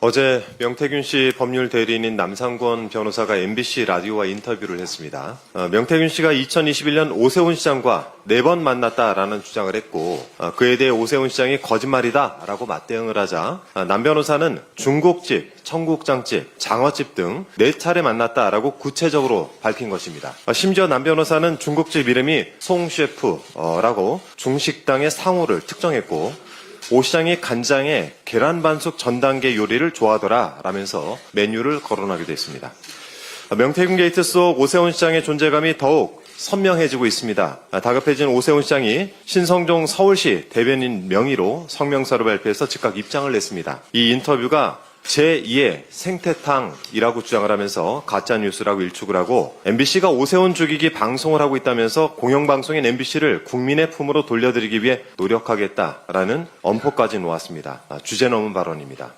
어제 명태균 씨 법률 대리인인 남상권 변호사가 MBC 라디오와 인터뷰를 했습니다. 명태균 씨가 2021년 오세훈 시장과 4번 만났다라는 주장을 했고 그에 대해 오세훈 시장이 거짓말이다라고 맞대응을 하자 남 변호사는 중국집, 청국장집, 장어집 등 4차례 만났다라고 구체적으로 밝힌 것입니다. 심지어 남 변호사는 중국집 이름이 송 셰프라고 중식당의 상호를 특정했고 오 시장이 간장에 계란 반숙 전 단계 요리를 좋아하더라 라면서 메뉴를 거론하기도 했습니다. 명태균 게이트 속 오세훈 시장의 존재감이 더욱 선명해지고 있습니다. 다급해진 오세훈 시장이 신성종 서울시 대변인 명의로 성명서를 발표해서 즉각 입장을 냈습니다. 이 인터뷰가 제2의 생태탕이라고 주장을 하면서 가짜뉴스라고 일축을 하고 MBC가 오세훈 죽이기 방송을 하고 있다면서 공영방송인 MBC를 국민의 품으로 돌려드리기 위해 노력하겠다라는 엄포까지 놓았습니다. 주제넘은 발언입니다.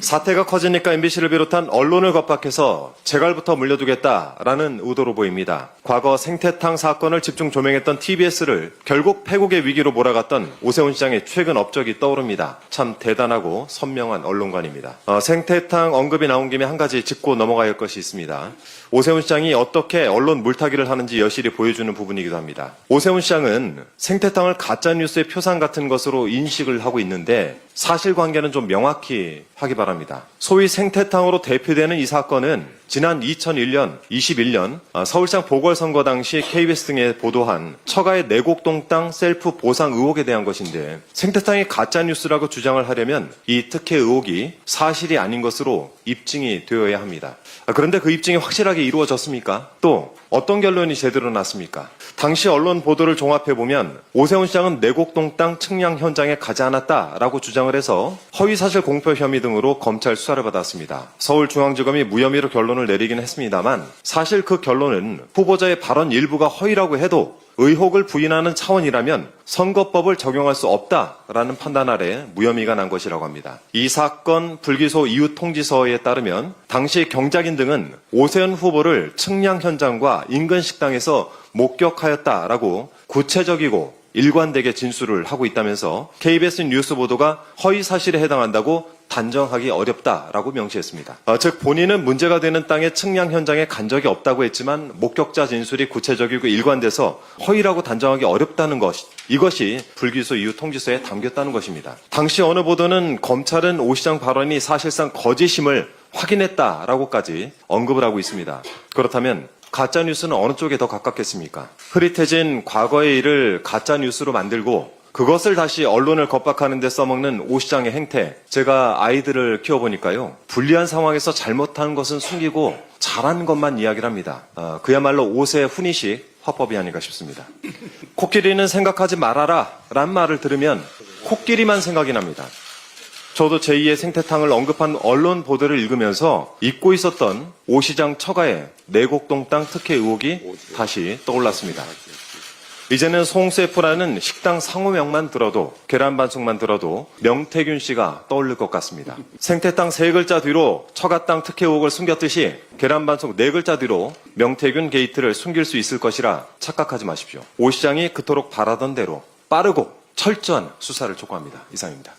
사태가 커지니까 MBC를 비롯한 언론을 겁박해서 재갈부터 물려두겠다라는 의도로 보입니다. 과거 생태탕 사건을 집중 조명했던 TBS를 결국 패국의 위기로 몰아갔던 오세훈 시장의 최근 업적이 떠오릅니다. 참 대단하고 선명한 언론관입니다. 생태탕 언급이 나온 김에 한 가지 짚고 넘어가야 할 것이 있습니다. 오세훈 시장이 어떻게 언론 물타기를 하는지 여실히 보여주는 부분이기도 합니다. 오세훈 시장은 생태탕을 가짜뉴스의 표상 같은 것으로 인식을 하고 있는데 사실관계는 좀 명확히 하기 바랍니다. 소위 생태탕으로 대표되는 이 사건은 지난 2021년 서울시장 보궐선거 당시 KBS 등에 보도한 처가의 내곡동 땅 셀프 보상 의혹에 대한 것인데 생태탕이 가짜뉴스라고 주장을 하려면 이 특혜 의혹이 사실이 아닌 것으로 입증이 되어야 합니다. 그런데 그 입증이 확실하게 이루어졌습니까? 또 어떤 결론이 제대로 났습니까? 당시 언론 보도를 종합해보면 오세훈 시장은 내곡동 땅 측량 현장에 가지 않았다라고 주장을 해서 허위사실 공표 혐의 등으로 검찰 수사를 받았습니다. 서울중앙지검이 무혐의로 결론을 내리긴 했습니다만 사실 그 결론은 후보자의 발언 일부가 허위라고 해도 의혹을 부인하는 차원이라면 선거법을 적용할 수 없다라는 판단 아래 무혐의가 난 것이라고 합니다. 이 사건 불기소 이후 통지서에 따르면 당시 경작인 등은 오세훈 후보를 측량 현장과 인근 식당에서 목격하였다라고 구체적이고 일관되게 진술을 하고 있다면서 KBS 뉴스 보도가 허위 사실에 해당한다고 단정하기 어렵다라고 명시했습니다. 즉 본인은 문제가 되는 땅의 측량 현장에 간 적이 없다고 했지만 목격자 진술이 구체적이고 일관돼서 허위라고 단정하기 어렵다는 것, 이것이 불기소 이후 통지서에 담겼다는 것입니다. 당시 어느 보도는 검찰은 오 시장 발언이 사실상 거짓임을 확인했다라고까지 언급을 하고 있습니다. 그렇다면 가짜뉴스는 어느 쪽에 더 가깝겠습니까? 흐릿해진 과거의 일을 가짜뉴스로 만들고 그것을 다시 언론을 겁박하는 데 써먹는 오 시장의 행태. 제가 아이들을 키워보니까요. 불리한 상황에서 잘못한 것은 숨기고 잘한 것만 이야기를 합니다. 그야말로 5세 훈이식 화법이 아닌가 싶습니다. 코끼리는 생각하지 말아라 라는 말을 들으면 코끼리만 생각이 납니다. 저도 제2의 생태탕을 언급한 언론 보도를 읽으면서 잊고 있었던 오 시장 처가의 내곡동 땅 특혜 의혹이 다시 떠올랐습니다. 이제는 송셰프라는 식당 상호명만 들어도 계란 반숙만 들어도 명태균 씨가 떠오를 것 같습니다. 생태땅 3글자 뒤로 처가 땅 특혜 의혹을 숨겼듯이 계란 반숙 4글자 뒤로 명태균 게이트를 숨길 수 있을 것이라 착각하지 마십시오. 오 시장이 그토록 바라던 대로 빠르고 철저한 수사를 촉구합니다. 이상입니다.